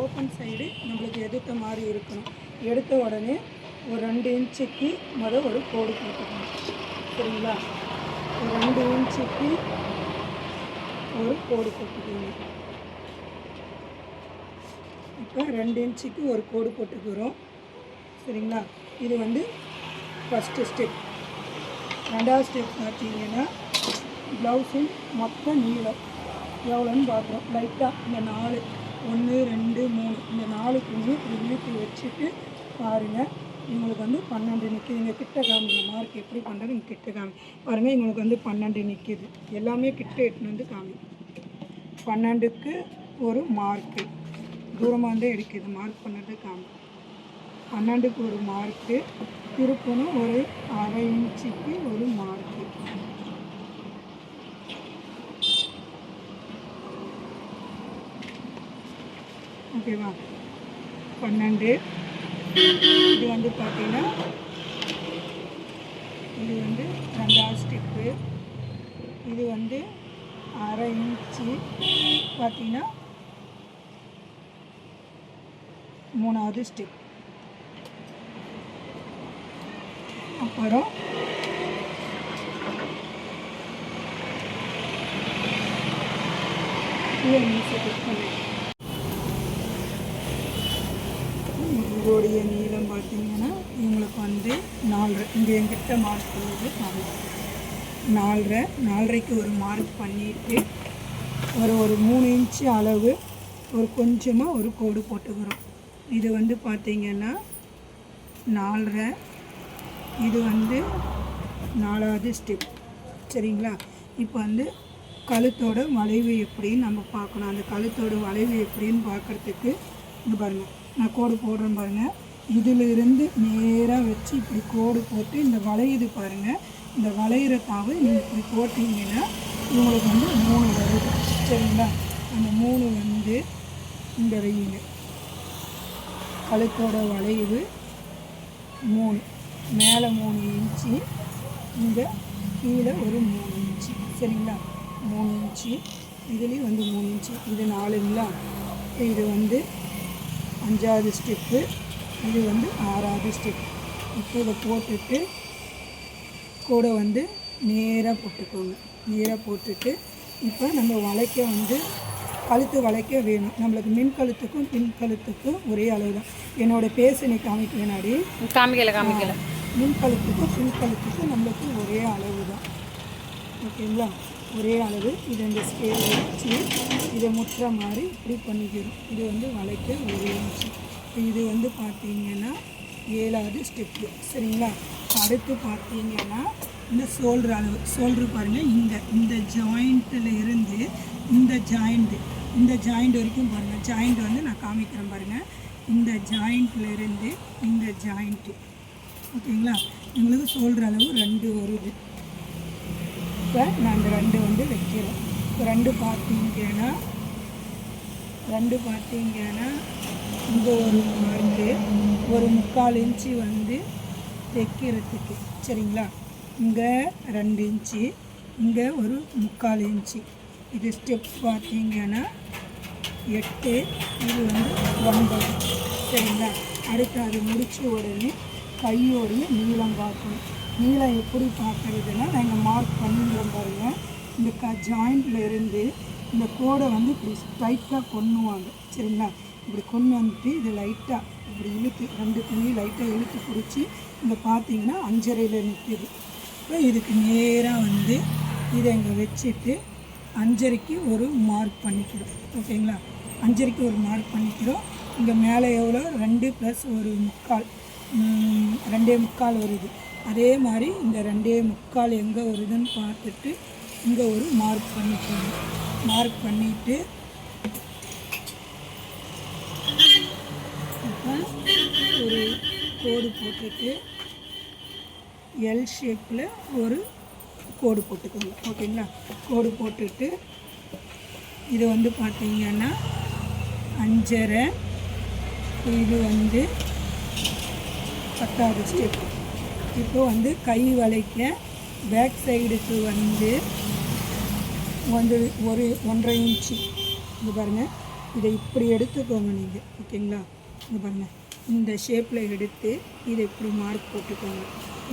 Open side நம்மளுக்கு எதிர்த்த மாதிரி இருக்கணும். எடுத்த உடனே ஒரு 2 இன்ச்சுக்கு ஒரு கோடு போட்டுக்கணும். சரிங்களா? ஒரு 2 இன்ச்சுக்கு ஒரு கோடு போட்டுக்கணும். இப்போ 2 இன்ச்சுக்கு ஒரு கோடு போட்டுக்கிறோம். சரிங்களா? இது வந்து ஃபஸ்ட்டு ஸ்டெப். ரெண்டாவது ஸ்டெப் பார்த்தீங்கன்னா ப்ளவுஸின் மொத்த நீளம் எவ்வளோன்னு பார்க்குறோம். லைட்டாக இந்த 4 1 2 3 இந்த 4 துணி இப்படி இழுத்து வச்சுட்டு பாருங்கள். இவங்களுக்கு வந்து 12 நிற்கிது. இங்கே கிட்ட காமிங்க. மார்க் எப்படி பண்ணுறது இங்கே கிட்ட காமி பாருங்கள். இவங்களுக்கு வந்து 12 நிற்கிது. எல்லாமே கிட்ட எட்டுன்னு வந்து காமி. 12க்கு ஒரு மார்க்கு தூரமாக வந்து எடுக்குது. மார்க் பண்ணது காமி. 12க்கு ஒரு மார்க்கு. திருப்பணும் ஒரு 1/2 இன்ச்சுக்கு ஒரு மார்க்கு. ஓகேவா? 12. இது வந்து பார்த்தீங்கன்னா இது வந்து 2வது ஸ்டெப்பு. இது வந்து 1/2 இன்ச்சு பார்த்தீங்கன்னா 3வது ஸ்டெப். அப்புறம் இதோடைய நீளம் பார்த்தீங்கன்னா இவங்களுக்கு வந்து 4. இங்கே எங்கிட்ட மார்க் பண்ணுறது 4. 4.5க்கு ஒரு மார்க் பண்ணிவிட்டு ஒரு 3 இன்ச்சு அளவு ஒரு கொஞ்சமாக ஒரு கோடு போட்டுக்கிறோம். இது வந்து பார்த்திங்கன்னா 4.5. இது வந்து 4வது ஸ்டெப். சரிங்களா? இப்போ வந்து கழுத்தோட வளைவு எப்படின்னு நம்ம பார்க்கணும். அந்த கழுத்தோட வளைவு எப்படின்னு பார்க்குறதுக்கு இங்கே பாருங்கள், நான் கோடு போடுறேன் பாருங்கள். இதிலிருந்து நேராக வச்சு இப்படி கோடு போட்டு இந்த வளையுது பாருங்கள். இந்த வளையிற தாவு நீங்கள் இப்படி போட்டிங்கன்னா இவங்களுக்கு வந்து 3 வருது. சரிங்களா? அந்த 3 வந்து இந்த வையுங்க. கழுத்தோட வளைவு 3, மேலே 3 இன்ச்சு, இங்கே கீழே ஒரு 3 இன்ச்சு. சரிங்களா? 3 இன்ச்சு. இதுலேயும் வந்து 3 இன்ச்சு. இது 4ங்களா? இது வந்து 5வது ஸ்டெப்பு. இது வந்து 6வது ஸ்டெப். இப்போ இதை போட்டுட்டு கூட வந்து நேராக போட்டுக்கோங்க. நேராக போட்டுட்டு இப்போ நம்ம வளைக்க வந்து கழுத்து வளைக்க வேணும். நம்மளுக்கு மின் கழுத்துக்கும் பின் கழுத்துக்கும் ஒரே அளவு தான். என்னோடய பேசனை காமிக்க வேணாடி காமிக்கல. மின் கழுத்துக்கும் பின் கழுத்துக்கும் நம்மளுக்கு ஒரே அளவு தான். ஓகேங்களா? ஒரே அளவு. இது இந்த ஸ்கேல் வச்சு இதை முட்டுற மாதிரி இப்படி பண்ணிக்கிறோம். இது வந்து வளைக்க 1 இன்ச்சு. இது வந்து பார்த்திங்கன்னா 7வது ஸ்டெப்பு. சரிங்களா? அடுத்து பார்த்திங்கன்னா இந்த ஷோல்ட்ரு அளவு. ஷோல்ட்ரு பாருங்கள். இந்த ஜாயிண்ட்டில் இருந்து இந்த ஜாயிண்ட் வரைக்கும் பாருங்கள். ஜாயிண்ட் வந்து நான் காமிக்கிறேன் பாருங்கள். இந்த ஜாயிண்ட்டில் இருந்து இந்த ஜாயிண்ட்டு. ஓகேங்களா? எங்களுக்கு ஷோல்ட்ரு அளவு 2 வருது. இப்போ நான் இந்த 2 வந்து வைக்கிறேன். இப்போ 2 பார்த்தீங்கன்னா இங்கே ஒரு மார்க்கு ஒரு 3/4 இன்ச்சு வந்து தைக்கிறதுக்கு. சரிங்களா? இங்கே 2 இன்ச்சு, இங்கே ஒரு 3/4 இன்ச்சு. இது ஸ்டெப் பார்த்தீங்கன்னா 8. இது வந்து 9. சரிங்களா? அடுத்து அது முடித்த உடனே கையோடைய நீளம் பார்க்கணும். நீளம் எப்படி பார்க்குறதுன்னா நாங்கள் மார்க் பண்ணிடுறோம் பாருங்கள். இந்த ஜாயிண்டில் இருந்து இந்த கோடை வந்து இப்படி டைட்டாக கொண்டுவாங்க. சரிங்களா? இப்படி கொண்டு வந்துட்டு இது லைட்டாக இப்படி இழுத்து 2 துணி லைட்டாக இழுத்து பிடிச்சி இங்கே பார்த்தீங்கன்னா 5.5ல் நிற்கிது. இப்போ இதுக்கு நேராக வந்து இதை இங்கே வச்சுட்டு 5.5க்கு ஒரு மார்க் பண்ணிக்கிறோம். ஓகேங்களா? 5.5க்கு ஒரு மார்க் பண்ணிக்கிறோம். இங்கே மேலே எவ்வளோ 2 + 1/4 2.25 வருது. அதே மாதிரி இந்த 2.25 எங்கே வருதுன்னு பார்த்துட்டு இங்கே ஒரு மார்க் பண்ணிக்கணும். மார்க் பண்ணிவிட்டு இப்போ ஒரு கோடு போட்டுட்டு எல் ஷேப்பில் ஒரு கோடு போட்டுக்கோங்க. ஓகேங்களா? கோடு போட்டுட்டு இது வந்து பார்த்திங்கன்னா 5.5. இது வந்து 10வது ஸ்டெப். இப்போ வந்து கை வளைக்க பேக் சைடுக்கு வந்து ஒரு 1.5 இன்ச்சு. இது பாருங்கள், இதை இப்படி எடுத்துக்கோங்க நீங்கள், ஓகேங்களா? இங்கே பாருங்கள், இந்த ஷேப்பில் எடுத்து இதை இப்படி மார்க் போட்டுக்கோங்க.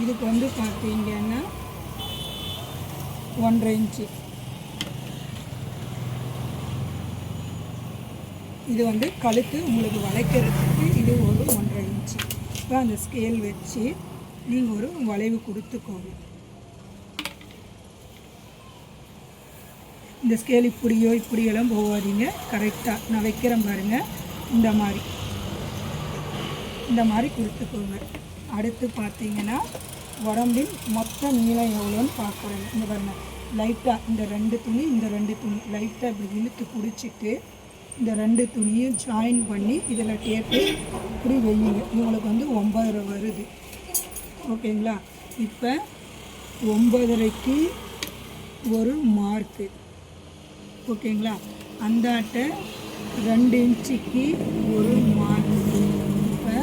இதுக்கு வந்து பார்த்தீங்கன்னா 1.5 இன்ச்சு. இது வந்து கழுத்து உங்களுக்கு வளைக்கிறதுக்கு இது ஒரு 1.5 இன்ச்சு. இப்போ அந்த ஸ்கேல் வச்சு நீங்கள் ஒரு வளைவு கொடுத்துக்கோங்க. இந்த ஸ்கேல் இப்படியோ இப்படியெல்லாம் போகாதீங்க, கரெக்டாக நான் வைக்கிறேன் பாருங்கள், இந்த மாதிரி கொடுத்துக்கோங்க. அடுத்து பார்த்தீங்கன்னா உடம்பின் மொத்த நீளம் எவ்வளோன்னு பார்க்குறேன். இந்த பாருங்கள், லைட்டாக இந்த 2 துணி லைட்டாக இப்படி இழுத்து பிடிச்சிட்டு இந்த 2 துணியும் ஜாயின் பண்ணி இதில் டேப்பு இப்படி வையுங்க. உங்களுக்கு வந்து 9.5 வருது, ஓகேங்களா? இப்போ 9.5க்கு ஒரு மார்க்கு, ஓகேங்களா? அந்தாட்ட 2 இன்ச்சுக்கு ஒரு மார்க்கு. இப்போ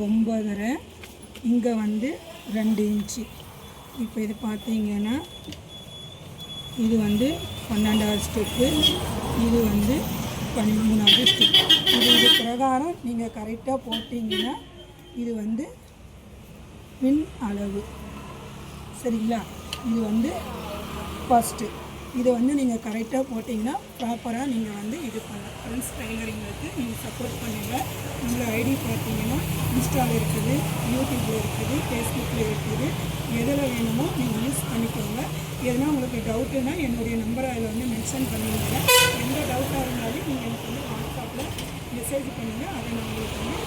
9.5, இங்கே வந்து 2 இன்ச்சு. இப்போ இது பார்த்தீங்கன்னா இது வந்து 12வது ஸ்டெப்பு, இது வந்து 13வது ஸ்டெப். இது பிரகாரம் நீங்கள் கரெக்டாக போட்டிங்கன்னா இது வந்து பின் அளவு, சரிங்களா? இது வந்து ஃபஸ்ட்டு. இதை வந்து நீங்கள் கரெக்டாக போட்டிங்கன்னா ப்ராப்பராக நீங்கள் வந்து இது பண்ணலாம். ஃப்ரெண்ட்ஸ் டைலரிங்களுக்கு நீங்கள் சப்போர்ட் பண்ணுங்கள். உங்களை ஐடி பார்த்தீங்கன்னா இன்ஸ்டாவில் இருக்குது, யூடியூப்பில் இருக்குது, ஃபேஸ்புக்கில் இருக்குது. எதில் வேணுமோ நீங்கள் யூஸ் பண்ணிக்கோங்க. எதுனா உங்களுக்கு டவுட்டுன்னா என்னுடைய நம்பரை அதில் வந்து மென்ஷன் பண்ணிடுங்க. எந்த டவுட்டாக இருந்தாலும் நீங்கள் எனக்கு வந்து வாட்ஸ்அப்பில் மெசேஜ் பண்ணுங்கள். அதை நான் உங்களுக்கு வந்து